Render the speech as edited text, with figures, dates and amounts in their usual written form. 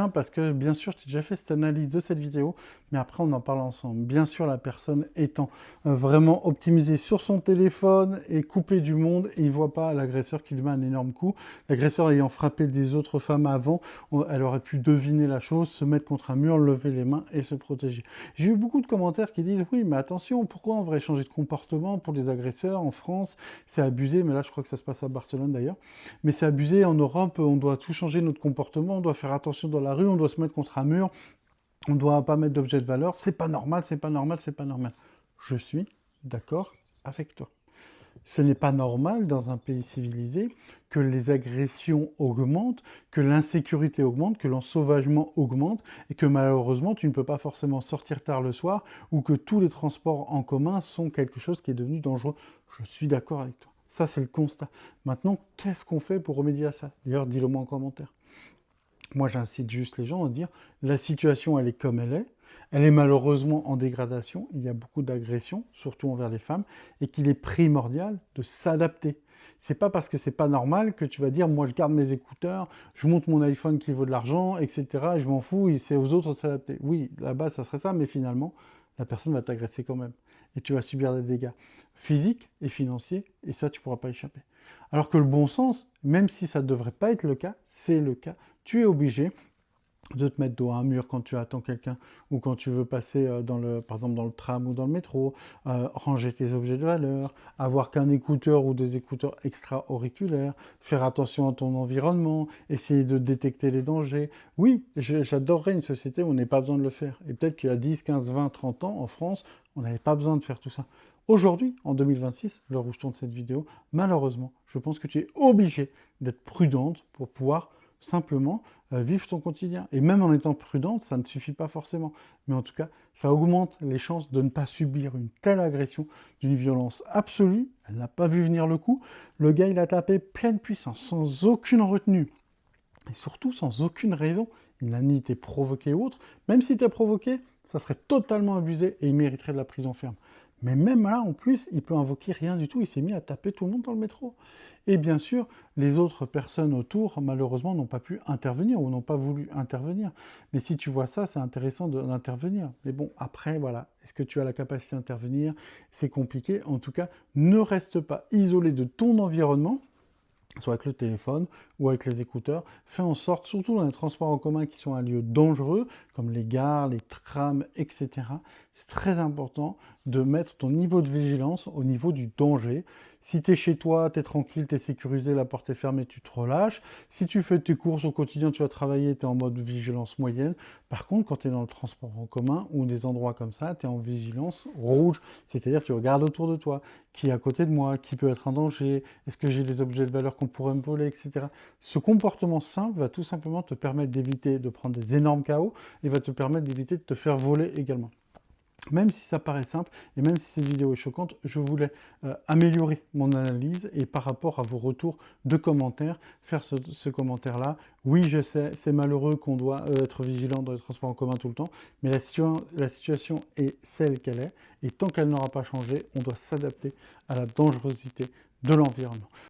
bien parce que, bien sûr, j'ai déjà fait cette analyse de cette vidéo, mais après, on en parle ensemble. Bien sûr, la personne étant vraiment optimisée sur son téléphone et coupée du monde, et il ne voit pas l'agresseur qui lui met un énorme coup. L'agresseur ayant frappé des autres femmes avant, elle aurait pu deviner la chose, se mettre contre un mur, lever les mains et se protéger. J'ai eu beaucoup de commentaires qui disent, oui, mais attention, pourquoi on devrait changer de comportement pour les agresseurs en France? C'est abusé, mais là, je crois que ça se passe à Barcelone d'ailleurs. Mais c'est abusé, en Europe, on doit tout changer notre comportement, on doit faire attention dans la rue, on doit se mettre contre un mur, on ne doit pas mettre d'objets de valeur, c'est pas normal, c'est pas normal, c'est pas normal. Je suis d'accord avec toi. Ce n'est pas normal dans un pays civilisé que les agressions augmentent, que l'insécurité augmente, que l'ensauvagement augmente et que malheureusement tu ne peux pas forcément sortir tard le soir ou que tous les transports en commun sont quelque chose qui est devenu dangereux. Je suis d'accord avec toi. Ça, c'est le constat. Maintenant, qu'est-ce qu'on fait pour remédier à ça? D'ailleurs, dis-le moi en commentaire. Moi, j'incite juste les gens à dire la situation, elle est comme elle est malheureusement en dégradation, il y a beaucoup d'agressions, surtout envers les femmes, et qu'il est primordial de s'adapter. C'est pas parce que c'est pas normal que tu vas dire moi je garde mes écouteurs, je monte mon iPhone qui vaut de l'argent, etc. et je m'en fous, et c'est aux autres de s'adapter. Oui, là-bas ça serait ça, mais finalement, la personne va t'agresser quand même. Et tu vas subir des dégâts physiques et financiers, et ça tu pourras pas échapper. Alors que le bon sens, même si ça ne devrait pas être le cas, c'est le cas. Tu es obligé de te mettre dos à un mur quand tu attends quelqu'un ou quand tu veux passer par exemple dans le tram ou dans le métro, ranger tes objets de valeur, avoir qu'un écouteur ou des écouteurs extra-auriculaires, faire attention à ton environnement, essayer de détecter les dangers. Oui, j'adorerais une société où on n'ait pas besoin de le faire. Et peut-être qu'il y a 10, 15, 20, 30 ans, en France, on n'avait pas besoin de faire tout ça. Aujourd'hui, en 2026, l'heure où je tourne cette vidéo, malheureusement, je pense que tu es obligé d'être prudente pour pouvoir simplement vivre ton quotidien. Et même en étant prudente, ça ne suffit pas forcément. Mais en tout cas, ça augmente les chances de ne pas subir une telle agression d'une violence absolue. Elle n'a pas vu venir le coup. Le gars, il a tapé pleine puissance, sans aucune retenue. Et surtout, sans aucune raison. Il n'a ni été provoqué ou autre. Même s'il était provoqué, ça serait totalement abusé et il mériterait de la prison ferme. Mais même là, en plus, il peut invoquer rien du tout. Il s'est mis à taper tout le monde dans le métro. Et bien sûr, les autres personnes autour, malheureusement, n'ont pas pu intervenir ou n'ont pas voulu intervenir. Mais si tu vois ça, c'est intéressant d'intervenir. Mais bon, après, voilà, est-ce que tu as la capacité d'intervenir? C'est compliqué. En tout cas, ne reste pas isolé de ton environnement, soit avec le téléphone ou avec les écouteurs. Fais en sorte, surtout dans les transports en commun qui sont un lieu dangereux, comme les gares, les trams, etc., c'est très important de mettre ton niveau de vigilance au niveau du danger. Si tu es chez toi, tu es tranquille, tu es sécurisé, la porte est fermée, tu te relâches. Si tu fais tes courses au quotidien, tu vas travailler, tu es en mode vigilance moyenne. Par contre, quand tu es dans le transport en commun ou des endroits comme ça, tu es en vigilance rouge, c'est-à-dire tu regardes autour de toi, qui est à côté de moi, qui peut être en danger, est-ce que j'ai des objets de valeur qu'on pourrait me voler, etc. Ce comportement simple va tout simplement te permettre d'éviter de prendre des énormes chaos et va te permettre d'éviter de te faire voler également. Même si ça paraît simple et même si cette vidéo est choquante, je voulais améliorer mon analyse et par rapport à vos retours de commentaires, faire ce commentaire-là. Oui, je sais, c'est malheureux qu'on doit être vigilant dans les transports en commun tout le temps, mais la situation est celle qu'elle est et tant qu'elle n'aura pas changé, on doit s'adapter à la dangerosité de l'environnement.